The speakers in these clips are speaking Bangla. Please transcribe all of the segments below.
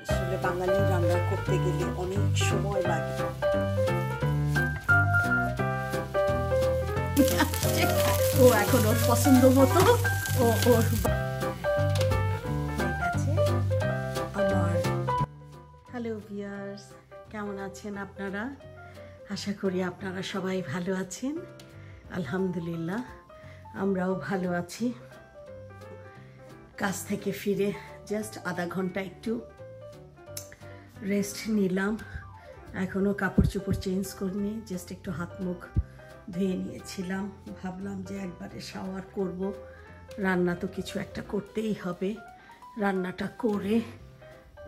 আসলে বাঙালি রান্না করতে গেলে অনেক সময় লাগে। ও এখন ওর পছন্দ মতো ওর আমার। হ্যালো ভিউয়ার্স, কেমন আছেন আপনারা? আশা করি আপনারা সবাই ভালো আছেন। আলহামদুলিল্লাহ, আমরাও ভালো আছি। কাজ থেকে ফিরে জাস্ট আধা ঘন্টা একটু রেস্ট নিলাম। এখনও কাপড় চোপড় চেঞ্জ করিনি, জাস্ট একটু হাত মুখ ধুয়ে নিয়েছিলাম। ভাবলাম যে একবারে শাওয়ার করব, রান্না তো কিছু একটা করতেই হবে। রান্নাটা করে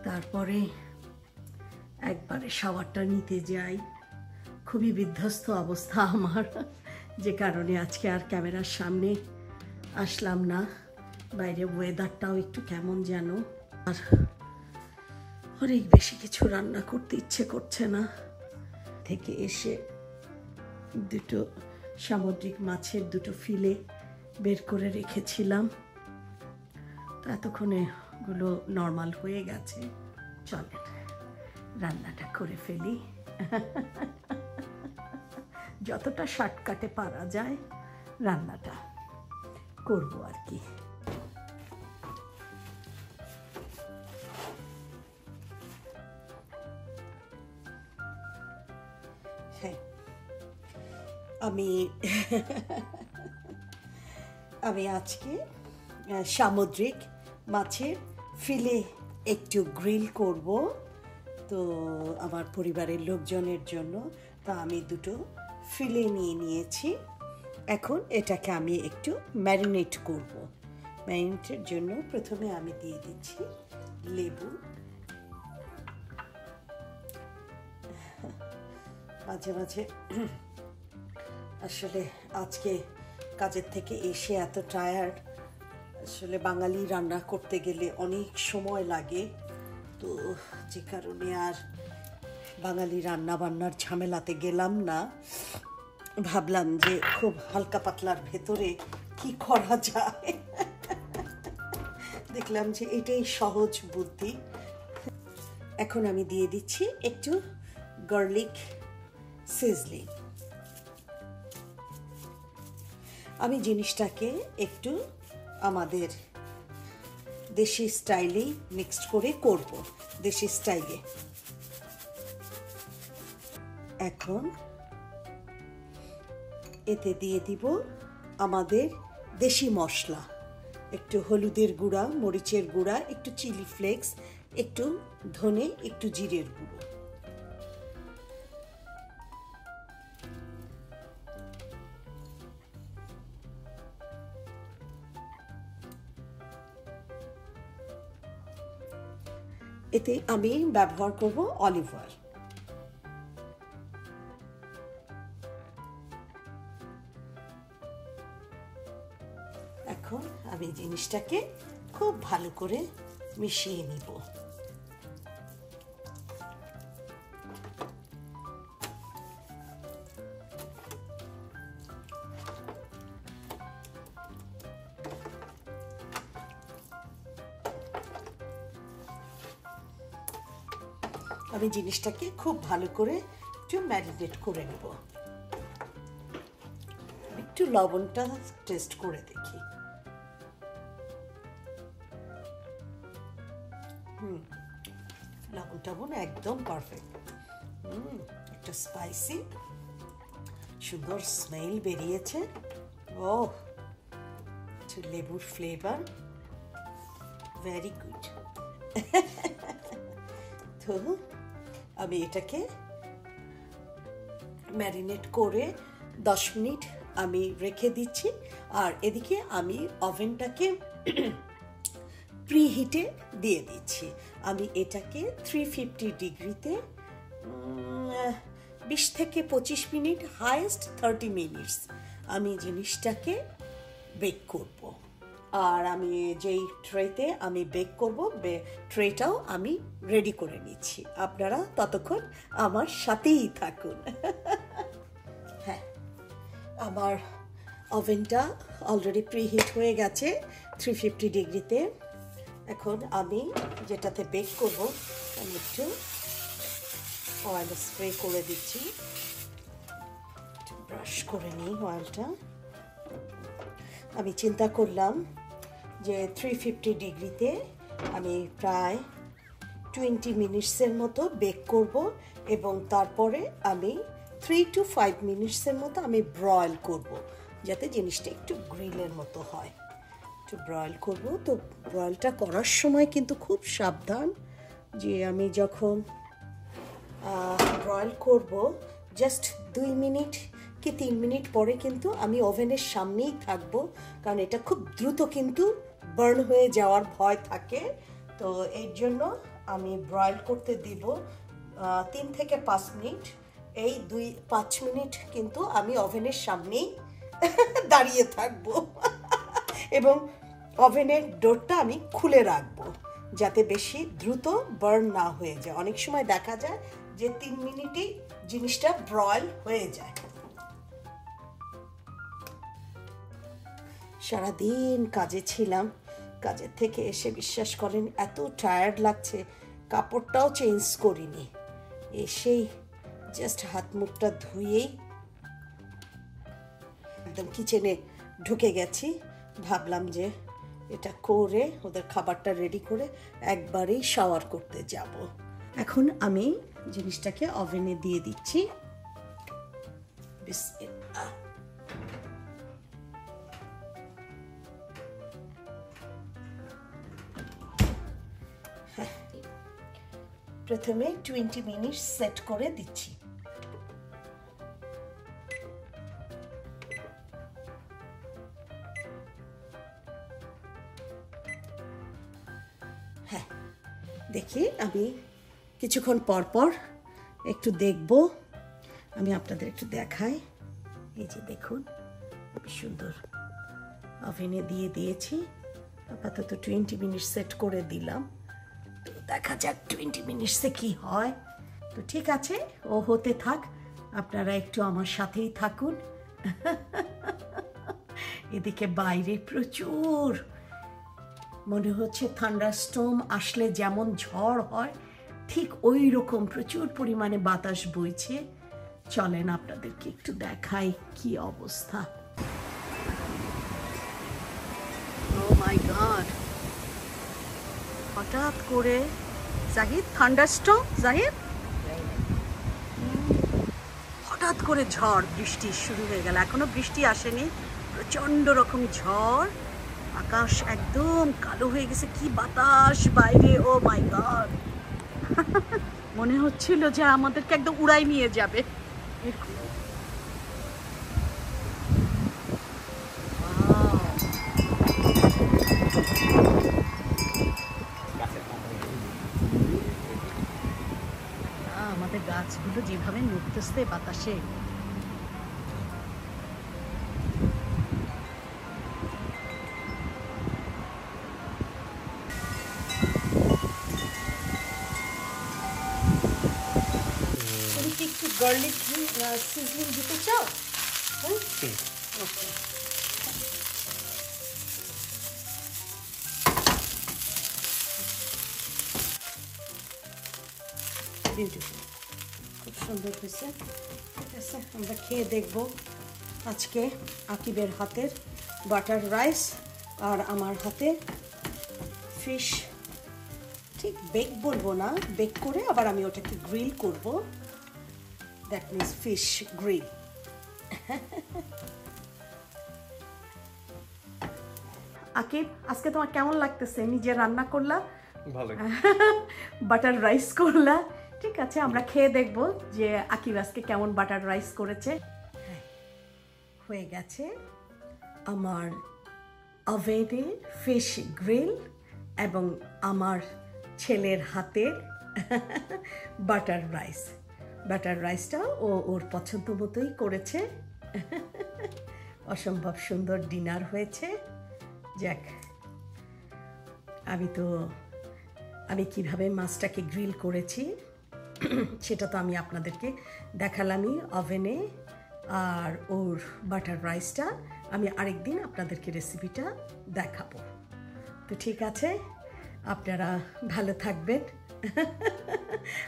তারপরে একবারে শাওয়ারটা নিতে যাই। খুবই বিধ্বস্ত অবস্থা আমার, যে কারণে আজকে আর ক্যামেরার সামনে আসলাম না। বাইরে ওয়েদারটাও একটু কেমন যেন, আর অনেক বেশি কিছু রান্না করতে ইচ্ছে করছে না। থেকে এসে দুটো সামুদ্রিক মাছের দুটো ফিলে বের করে রেখেছিলাম, তো এতক্ষণে গুলো নর্মাল হয়ে গেছে। চলেন রান্নাটা করে ফেলি। যতটা শর্টকাটে পারা যায় রান্নাটা করবো আর কি। হ্যাঁ, আমি আজকে সামুদ্রিক মাছের ফিলে একটু গ্রিল করব, তো আমার পরিবারের লোকজনের জন্য। তা আমি দুটো ফিলে নিয়ে নিয়েছি। এখন এটাকে আমি একটু ম্যারিনেট করব। ম্যারিনেটের জন্য প্রথমে আমি দিয়ে দিচ্ছি লেবু। মাঝে মাঝে আসলে আজকে কাজের থেকে এসে এত টায়ার্ড। আসলে বাঙালি রান্না করতে গেলে অনেক সময় লাগে, তো যে কারণে আর বাঙালি রান্না বান্নার ঝামেলাতে গেলাম না। ভাবলাম যে খুব হালকা পাতলার ভেতরে কি করা যায়। দেখলাম যে এটাই সহজ বুদ্ধি। এখন আমি দিয়ে দিচ্ছি একটু গার্লিক সিজলিং। আমি জিনিসটাকে একটু আমাদের দেশি স্টাইলেই মিক্সড করে করব, দেশি স্টাইলে। এখন এতে দিয়ে দিব আমাদের দেশি মশলা, একটু হলুদের গুঁড়া, মরিচের গুঁড়া, একটু চিলি ফ্লেক্স, একটু ধনে, একটু জিরের গুঁড়ো। এতে আমি ব্যবহার করব অলিভ অয়েল। এখন আমি জিনিসটাকে খুব ভালো করে মিশিয়ে নিব। আমি জিনিসটাকে খুব ভালো করে একটু ম্যারিনেট করে নেব। একটু লবণটা টেস্ট করে দেখি। লবণটা একদম পারফেক্ট। একটা স্পাইসি সুন্দর স্মেল বেরিয়েছে। ও, একটু লেবুর ফ্লেভার, ভেরি গুড। তো আমি এটাকে ম্যারিনেট করে 10 মিনিট আমি রেখে দিচ্ছি। আর এদিকে আমি ওভেনটাকে প্রিহিটে দিয়ে দিচ্ছি। আমি এটাকে 350 ডিগ্রিতে 20 থেকে 25 মিনিট, হাইয়েস্ট 30 মিনিটস আমি জিনিসটাকে বেক করব। আর আমি যেই ট্রেতে আমি বেক করব, ট্রেটাও আমি রেডি করে নিচ্ছি। আপনারা ততক্ষণ আমার সাথেই থাকুন। হ্যাঁ, আমার ওভেনটা অলরেডি প্রিহিট হয়ে গেছে 350 ডিগ্রিতে। এখন আমি যেটাতে বেক করব আমি একটু অয়েল স্প্রে করে দিচ্ছি, ব্রাশ করে নিই অয়েলটা। আমি চিন্তা করলাম যে 350 ডিগ্রিতে আমি প্রায় 20 মিনিটসের মতো বেক করব এবং তারপরে আমি 3 to 5 মিনিটসের মতো আমি ব্রয়েল করব, যাতে জিনিসটা একটু গ্রিলের মতো হয়। একটু ব্রয়েল করব। তো ব্রয়েলটা করার সময় কিন্তু খুব সাবধান, যে আমি যখন ব্রয়েল করব জাস্ট 2 মিনিট কি 3 মিনিট পরে কিন্তু আমি ওভেনের সামনেই থাকবো, কারণ এটা খুব দ্রুত কিন্তু বার্ন হয়ে যাওয়ার ভয় থাকে। তো এর জন্য আমি ব্রয়েল করতে দিব 3 থেকে 5 মিনিট। এই 2-5 মিনিট কিন্তু আমি ওভেনের সামনেই দাঁড়িয়ে থাকবো এবং ওভেনের ডোরটা আমি খুলে রাখবো, যাতে বেশি দ্রুত বার্ন না হয়ে যায়। অনেক সময় দেখা যায় যে 3 মিনিটেই জিনিসটা ব্রয়েল হয়ে যায়। সারাদিন কাজে ছিলাম, কাজের থেকে এসে বিশ্বাস করেন এত টায়ার্ড লাগছে, কাপড়টাও চেঞ্জ করিনি। এসেই জাস্ট হাত মুখটা ধুয়েই একদম কিচেনে ঢুকে গেছি। ভাবলাম যে এটা করে ওদের খাবারটা রেডি করে একবারেই শাওয়ার করতে যাব। এখন আমি জিনিসটাকে ওভেনে দিয়ে দিচ্ছি। বিসমিল্লাহ। প্রথমে 20 মিনিট সেট করে দিচ্ছি। হ্যাঁ, দেখি আমি কিছুক্ষণ পর পর একটু দেখব, আমি আপনাদের একটু দেখাই। এই যে দেখুন, খুব সুন্দর ওভেনে দিয়ে দিয়েছি। আপাতত 20 মিনিট সেট করে দিলাম। তো দেখা যাক 20 মিনিটসে কি হয়। তো ঠিক আছে, ও হতে থাক, আপনারা একটু আমার সাথেই থাকুন। এদিকে বাইরে প্রচুর, মনে হচ্ছে থান্ডারস্টর্ম আসলে যেমন ঝড় হয় ঠিক ওই রকম প্রচুর পরিমাণে বাতাস বইছে। চলেন আপনাদেরকে একটু দেখাই কি অবস্থা। ও মাই গড, হঠাৎ করে জাহিদ থান্ডারস্টর্ম, জাহিদ হঠাৎ করে ঝড় বৃষ্টি শুরু হয়ে গেল। এখনো বৃষ্টি আসেনি, প্রচন্ড রকম ঝড়, আকাশ একদম কালো হয়ে গেছে, কি বাতাস বাইরে। ও মাই গড, মনে হচ্ছিল যে আমাদেরকে একদম উড়াই নিয়ে যাবে। আমাদের গাছগুলো যেভাবে নড়তেছে বাতাসে, একটু গার্লিক সিজনিং দিতে চাও? ওকে, বিউটিফুল, খুব সুন্দর হয়েছে। ঠিক আছে, আমরা খেয়ে দেখব আজকে আকিবের হাতের বাটার রাইস আর আমার হাতে ফিশ। ঠিক বেক বলবো না, বেক করে আবার আমি ওটাকে গ্রিল করব, that means fish grill. Aqib, আজকে তোমার কেমন লাগতেছে? নিজে রান্না করলা, ভালো, বাটার রাইস করলা। ঠিক আছে, আমরা খেয়ে দেখব যে আকিব আজকে কেমন বাটার রাইস করেছে। হয়ে গেছে আমার ওভেনে ফিশ গ্রিল এবং আমার ছেলের হাতের বাটার রাইস। বাটার রাইসটা ও ওর পছন্দ মতোই করেছে। অসম্ভব সুন্দর ডিনার হয়েছে। যাক, আমি কিভাবে মাছটাকে গ্রিল করেছি সেটা তো আমি আপনাদেরকে দেখালামই ওভেনে, আর ওর বাটার রাইসটা আমি আরেকদিন আপনাদেরকে রেসিপিটা দেখাবো। তো ঠিক আছে, আপনারা ভালো থাকবেন।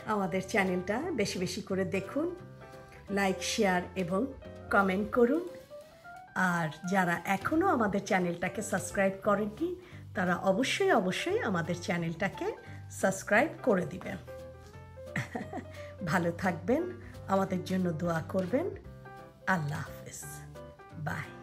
আমাদের চ্যানেলটা বেশি বেশি করে দেখুন, লাইক শেয়ার এবং কমেন্ট করুন। আর যারা এখনও আমাদের চ্যানেলটাকে সাবস্ক্রাইব করেননি তারা অবশ্যই অবশ্যই আমাদের চ্যানেলটাকে সাবস্ক্রাইব করে দিবেন। ভালো থাকবেন, আমাদের জন্য দোয়া করবেন। আল্লাহ হাফেজ, বাই।